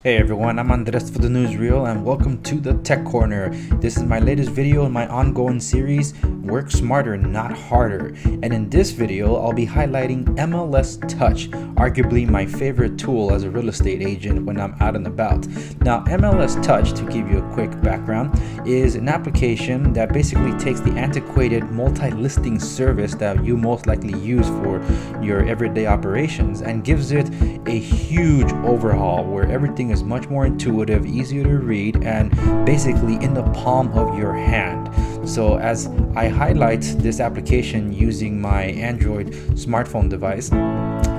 Hey everyone, I'm Andres for the Newsreel and welcome to the Tech Corner. This is my latest video in my ongoing series, Work Smarter, Not Harder. And in this video, I'll be highlighting MLS Touch, arguably my favorite tool as a real estate agent when I'm out and about. Now, MLS Touch, to give you a quick background, is an application that basically takes the antiquated multi-listing service that you most likely use for your everyday operations and gives it a huge overhaul where everything is much more intuitive, easier to read, and basically in the palm of your hand. So as I highlight this application using my Android smartphone device,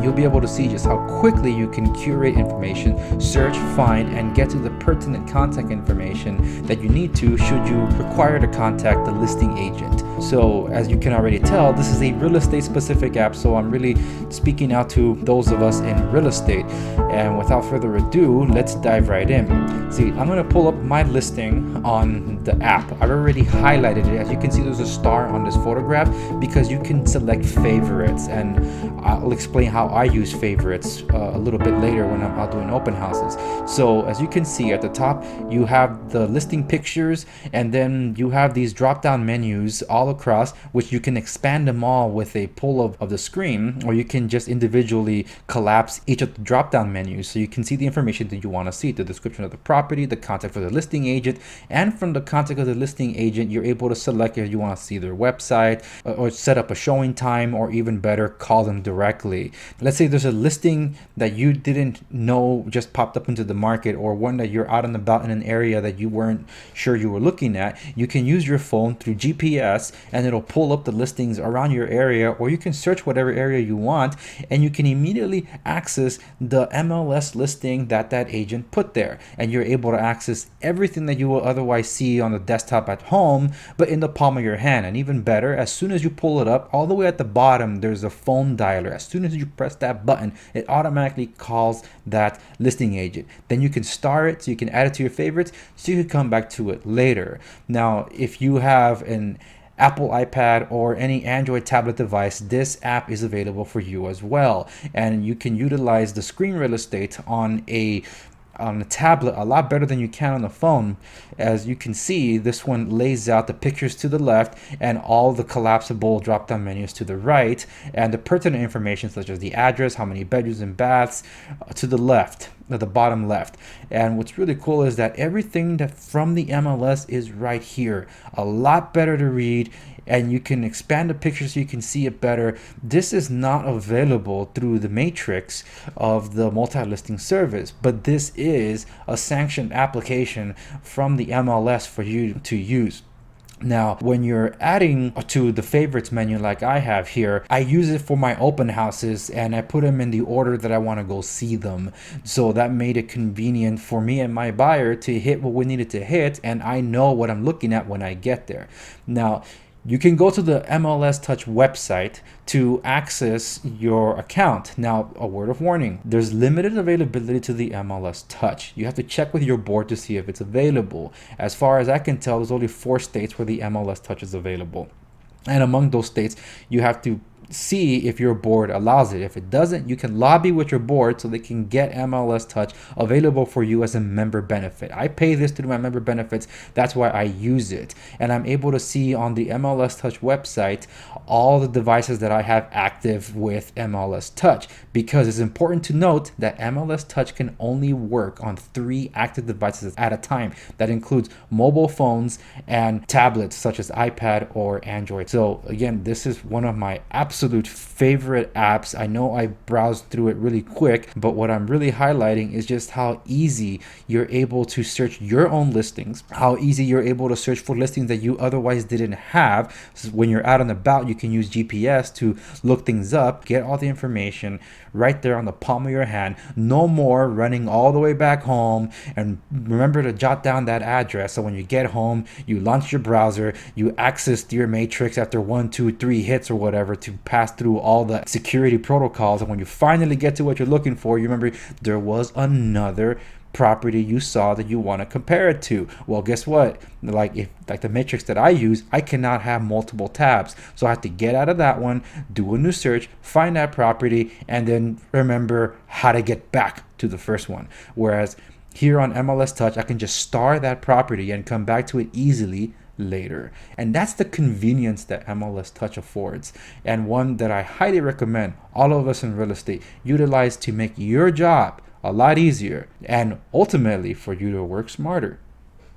you'll be able to see just how quickly you can curate information, search, find, and get to the pertinent contact information that you need to should you require to contact the listing agent. So as you can already tell, this is a real estate specific app, so I'm really speaking out to those of us in real estate. And without further ado, let's dive right in. See, I'm going to pull up my listing on the app. I've already highlighted it. As you can see, there's a star on this photograph because you can select favorites, and I'll explain how I use favorites a little bit later when I'm out doing open houses. So as you can see at the top, you have the listing pictures, and then you have these drop down menus all across, which you can expand them all with a pull of the screen, or you can just individually collapse each of the drop down menus so you can see the information that you want to see, the description of the property, the contact for the listing agent, and from the contact of the listing agent, you're able to select if you want to see their website or set up a showing time, or even better, call them directly. Let's say there's a listing that you didn't know just popped up into the market, or one that you're out and about in an area that you weren't sure you were looking at. You can use your phone through GPS and it'll pull up the listings around your area, or you can search whatever area you want and you can immediately access the MLS listing that agent put there, and you're able to access everything that you will otherwise see on the desktop at home but in the palm of your hand. And even better, as soon as you pull it up, all the way at the bottom there's a phone dialer. As soon as you press that button, it automatically calls that listing agent. Then you can star it so you can add it to your favorites so you can come back to it later. Now if you have an Apple iPad or any Android tablet device, this app is available for you as well, and you can utilize the screen real estate on a tablet a lot better than you can on the phone. As you can see, this one lays out the pictures to the left and all the collapsible drop down menus to the right, and the pertinent information such as the address, how many bedrooms and baths, to the left, at the bottom left. And what's really cool is that everything that from the MLS is right here, a lot better to read, and you can expand the picture so you can see it better. This is not available through the matrix of the multi-listing service, but this is a sanctioned application from the MLS for you to use. Now, when you're adding to the favorites menu like I have here, I use it for my open houses and I put them in the order that I want to go see them. So that made it convenient for me and my buyer to hit what we needed to hit, and I know what I'm looking at when I get there. Now, you can go to the MLS Touch website to access your account. Now, a word of warning, there's limited availability to the MLS Touch. You have to check with your board to see if it's available. As far as I can tell, there's only 4 states where the MLS Touch is available. And among those states, you have to see if your board allows it. If it doesn't, you can lobby with your board so they can get MLS Touch available for you as a member benefit. I pay this through my member benefits. That's why I use it. And I'm able to see on the MLS Touch website all the devices that I have active with MLS Touch, because it's important to note that MLS Touch can only work on 3 active devices at a time. That includes mobile phones and tablets such as iPad or Android. So again, this is one of my absolute favorite apps. I know I browsed through it really quick, but what I'm really highlighting is just how easy you're able to search your own listings, how easy you're able to search for listings that you otherwise didn't have. So when you're out and about, you can use GPS to look things up, get all the information right there on the palm of your hand. No more running all the way back home, and remember to jot down that address so when you get home, you launch your browser, you access your matrix after 1, 2, 3 hits or whatever to pass through all the security protocols, and when you finally get to what you're looking for, you remember there was another property you saw that you want to compare it to. Well, guess what? Like the matrix that I use, I cannot have multiple tabs. So I have to get out of that one, do a new search, find that property, and then remember how to get back to the first one. Whereas Here on MLS Touch, I can just star that property and come back to it easily later. And that's the convenience that MLS Touch affords, and one that I highly recommend all of us in real estate utilize to make your job a lot easier and ultimately for you to work smarter,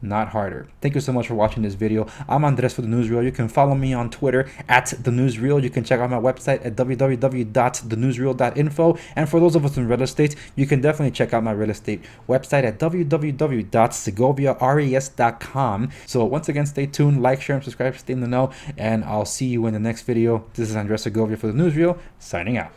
not harder. Thank you so much for watching this video. I'm Andres for The Newsreel. You can follow me on Twitter at The Newsreel. You can check out my website at www.thenewsreel.info. And for those of us in real estate, you can definitely check out my real estate website at www.segoviares.com. So once again, stay tuned, like, share, and subscribe, stay in the know, and I'll see you in the next video. This is Andres Segovia for The Newsreel, signing out.